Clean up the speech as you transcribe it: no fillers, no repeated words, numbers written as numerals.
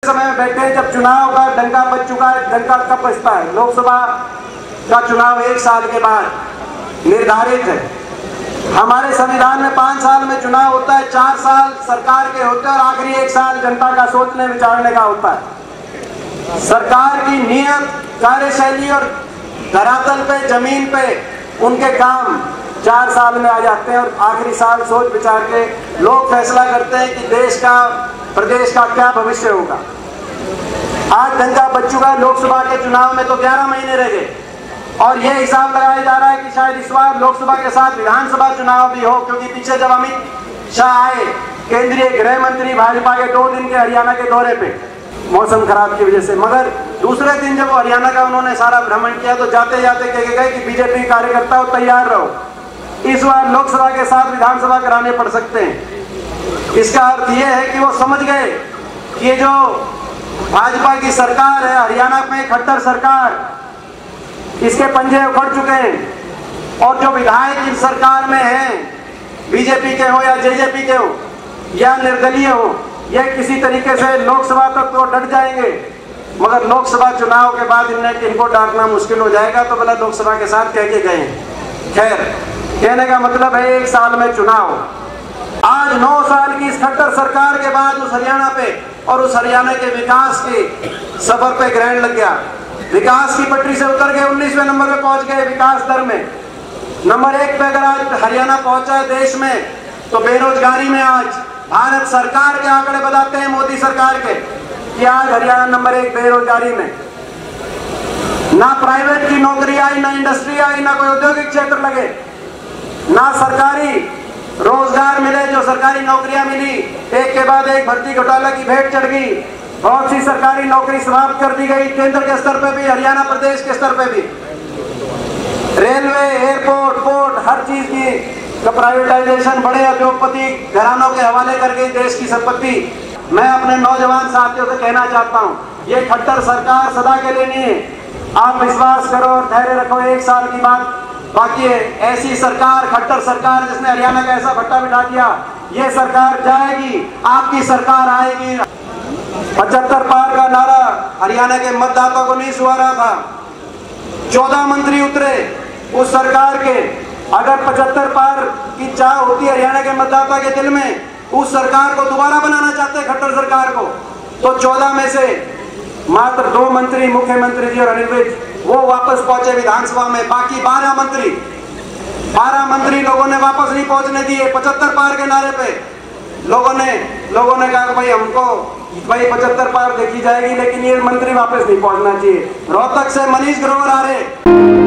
समय में बैठे जब चुनाव का डंका बज चुका है। डंका कब बजता है? लोकसभा का चुनाव 1 साल के बाद निर्धारित है। हमारे संविधान में 5 साल में चुनाव होता है, 4 साल सरकार के होते हैं और आखिरी 1 साल जनता का सोचने विचारने का होता है। सरकार की नियत, कार्यशैली और धरातल पे, जमीन पे उनके काम 4 साल में आ जाते हैं और आखिरी साल सोच विचार के लोग फैसला करते हैं कि देश का, प्रदेश का क्या भविष्य होगा। आज डंका बज चुका है। लोकसभा के चुनाव में तो 11 महीने रह गए और यह हिसाब लगाया जा रहा है कि शायद इस बार लोकसभा के साथ विधानसभा चुनाव भी हो, क्योंकि पीछे जब अमित शाह आए, केंद्रीय गृह मंत्री, भाजपा के 2 दिन के हरियाणा के दौरे पे मौसम खराब की वजह से, मगर दूसरे दिन जब हरियाणा का उन्होंने सारा भ्रमण किया तो जाते जाते कह गए कि बीजेपी कार्यकर्ताओं तैयार रहो, इस बार लोकसभा के साथ विधानसभा कराने पड़ सकते हैं। इसका अर्थ यह है कि वो समझ गए कि ये जो भाजपा की सरकार है, हरियाणा में खट्टर सरकार, इसके पंजे उखड़ चुके हैं और जो विधायक इस सरकार में हैं, बीजेपी के हो या जेजेपी के हो या निर्दलीय हो, यह किसी तरीके से लोकसभा तक तो डट जाएंगे, मगर लोकसभा चुनाव के बाद इनको डांटना मुश्किल हो जाएगा। तो बोला लोकसभा के साथ कह के गए। खैर, कहने का मतलब है 1 साल में चुनाव। आज 9 साल की इस खट्टर सरकार के बाद उस हरियाणा पे और उस हरियाणा के विकास के सफर पे ग्रहण लग गया। विकास की पटरी से उतर गए, 19वें नंबर पे पहुंच गए विकास दर में। नंबर 1 पे अगर आज हरियाणा पहुंचा है देश में, तो बेरोजगारी में आज भारत सरकार के आंकड़े बताते हैं, मोदी सरकार के, कि आज हरियाणा नंबर 1 बेरोजगारी में। ना प्राइवेट की नौकरी आई, ना इंडस्ट्री आई, ना कोई औद्योगिक क्षेत्र लगे, ना सरकारी रोजगार मिले। जो सरकारी नौकरियां मिली, एक के बाद एक भर्ती घोटाला की भेंट चढ़ गई। बहुत सी सरकारी नौकरी समाप्त कर दी गई, केंद्र के स्तर पे भी, हरियाणा प्रदेश के स्तर पे भी। रेलवे, एयरपोर्ट, पोर्ट, हर चीज की प्राइवेटाइजेशन, बड़े उद्योगपति घरानों के हवाले कर गई देश की संपत्ति। मैं अपने नौजवान साथियों से कहना चाहता हूँ, ये खट्टर सरकार सदा के लिए नहीं है। आप विश्वास करो और धैर्य रखो, 1 साल की बात बाकी है। ऐसी सरकार, खट्टर सरकार जिसने हरियाणा का ऐसा भट्टा बिठा दिया, ये सरकार जाएगी, आपकी सरकार आएगी। 75 पार का नारा हरियाणा के मतदाताओं को नहीं सुहा रहा था। 14 मंत्री उतरे उस सरकार के। अगर 75 पार की चाह होती हरियाणा के मतदाता के दिल में, उस सरकार को दोबारा बनाना चाहते खट्टर सरकार को, तो 14 में से मात्र 2 मंत्री, मुख्यमंत्री जी और अनिल विज, वो वापस पहुंचे विधानसभा में। बाकी 12 मंत्री लोगों ने वापस नहीं पहुंचने दिए। 75 पार के नारे पे लोगों ने कहा भाई हमको 75 पार देखी जाएगी, लेकिन ये मंत्री वापस नहीं पहुंचना चाहिए। रोहतक से मनीष ग्रोवर आ रहे।